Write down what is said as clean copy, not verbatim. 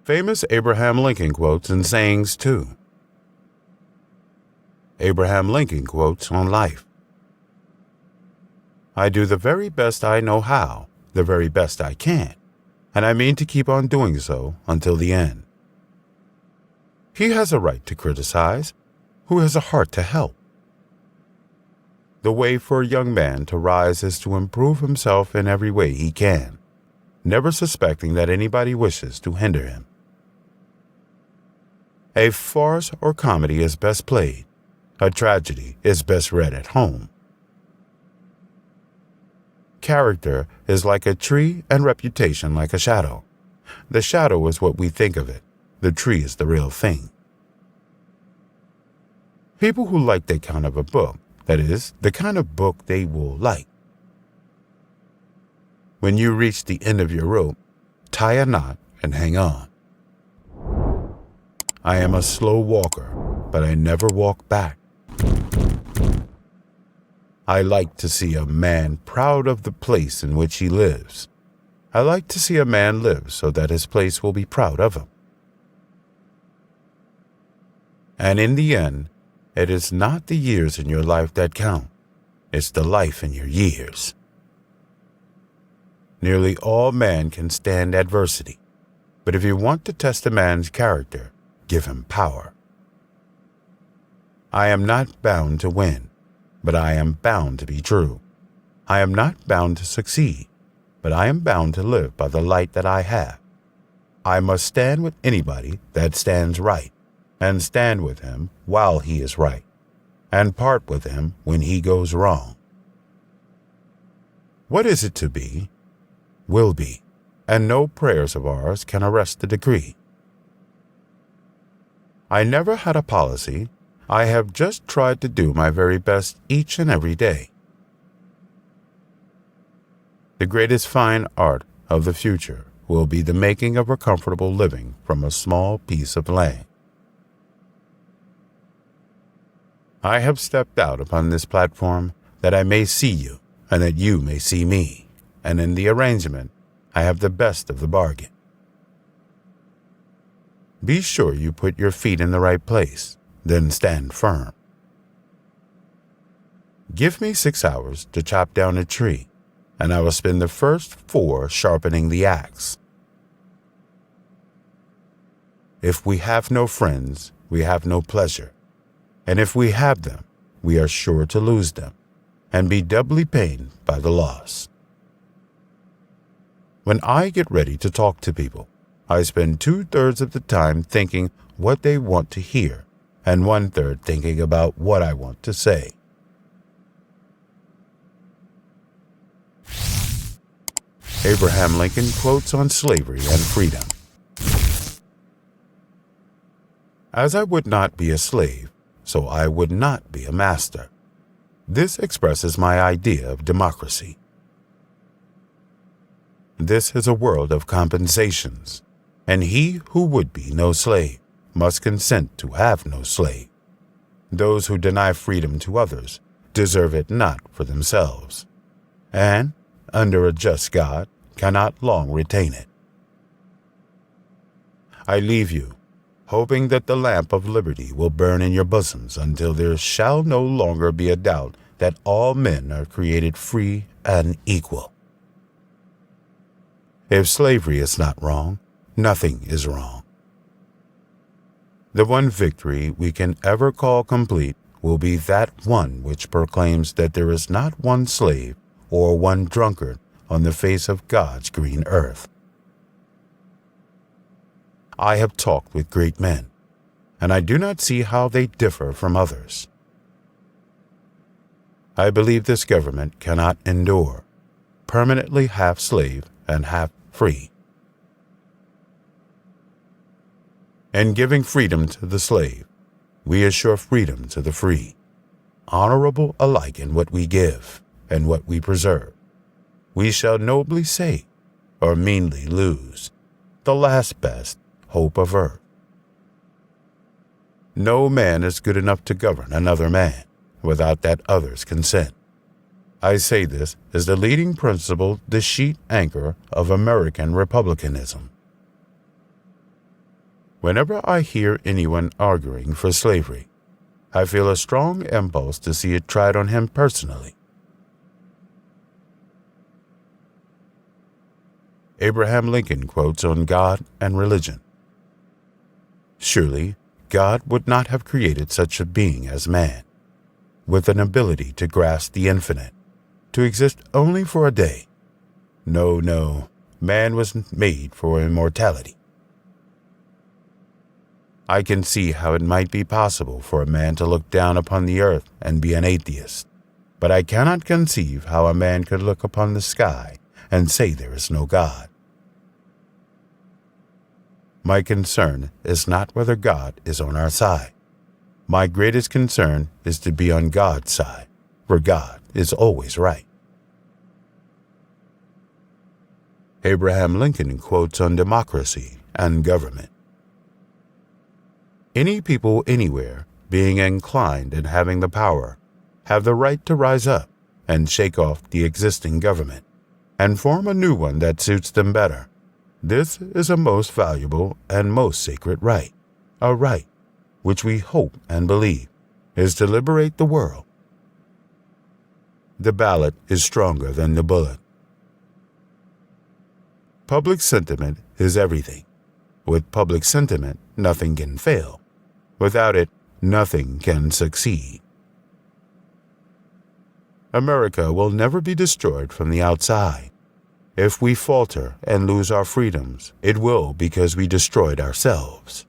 Famous Abraham Lincoln quotes and sayings too. Abraham Lincoln quotes on life. I do the very best I know how, the very best I can, and I mean to keep on doing so until the end. He has a right to criticize, who has a heart to help. The way for a young man to rise is to improve himself in every way he can, never suspecting that anybody wishes to hinder him. A farce or comedy is best played. A tragedy is best read at home. Character is like a tree and reputation like a shadow. The shadow is what we think of it. The tree is the real thing. People who like that kind of a book, that is, the kind of book they will like. When you reach the end of your rope, tie a knot and hang on. I am a slow walker, but I never walk back. I like to see a man proud of the place in which he lives. I like to see a man live so that his place will be proud of him. And in the end, it is not the years in your life that count. It's the life in your years. Nearly all men can stand adversity, but if you want to test a man's character, give him power. I am not bound to win, but I am bound to be true. I am not bound to succeed, but I am bound to live by the light that I have. I must stand with anybody that stands right, and stand with him while he is right, and part with him when he goes wrong. What is it to be, will be, and no prayers of ours can arrest the decree. I never had a policy. I have just tried to do my very best each and every day. The greatest fine art of the future will be the making of a comfortable living from a small piece of land. I have stepped out upon this platform that I may see you and that you may see me, and in the arrangement, I have the best of the bargain. Be sure you put your feet in the right place, then stand firm. Give me 6 hours to chop down a tree, and I will spend the first 4 sharpening the axe. If we have no friends, we have no pleasure, and if we have them, we are sure to lose them, and be doubly pained by the loss. When I get ready to talk to people, I spend 2/3 of the time thinking what they want to hear, and 1/3 thinking about what I want to say. Abraham Lincoln quotes on slavery and freedom. As I would not be a slave, so I would not be a master. This expresses my idea of democracy. This is a world of compensations, and he who would be no slave must consent to have no slave. Those who deny freedom to others deserve it not for themselves, and, under a just God, cannot long retain it. I leave you, hoping that the lamp of liberty will burn in your bosoms until there shall no longer be a doubt that all men are created free and equal. If slavery is not wrong, nothing is wrong. The one victory we can ever call complete will be that one which proclaims that there is not one slave or one drunkard on the face of God's green earth. I have talked with great men, and I do not see how they differ from others. I believe this government cannot endure, permanently half slave and half free. In giving freedom to the slave, we assure freedom to the free, honorable alike in what we give and what we preserve. We shall nobly save or meanly lose, the last best hope of earth. No man is good enough to govern another man without that other's consent. I say this as the leading principle, the sheet anchor of American republicanism. Whenever I hear anyone arguing for slavery, I feel a strong impulse to see it tried on him personally. Abraham Lincoln quotes on God and religion. Surely, God would not have created such a being as man, with an ability to grasp the infinite, to exist only for a day. No, no, man was made for immortality. I can see how it might be possible for a man to look down upon the earth and be an atheist, but I cannot conceive how a man could look upon the sky and say there is no God. My concern is not whether God is on our side. My greatest concern is to be on God's side, where God is always right. Abraham Lincoln quotes on democracy and government. Any people anywhere, being inclined and having the power, have the right to rise up and shake off the existing government and form a new one that suits them better. This is a most valuable and most sacred right, a right which we hope and believe is to liberate the world. The ballot is stronger than the bullet. Public sentiment is everything. With public sentiment, nothing can fail. Without it, nothing can succeed. America will never be destroyed from the outside. If we falter and lose our freedoms, it will because we destroyed ourselves.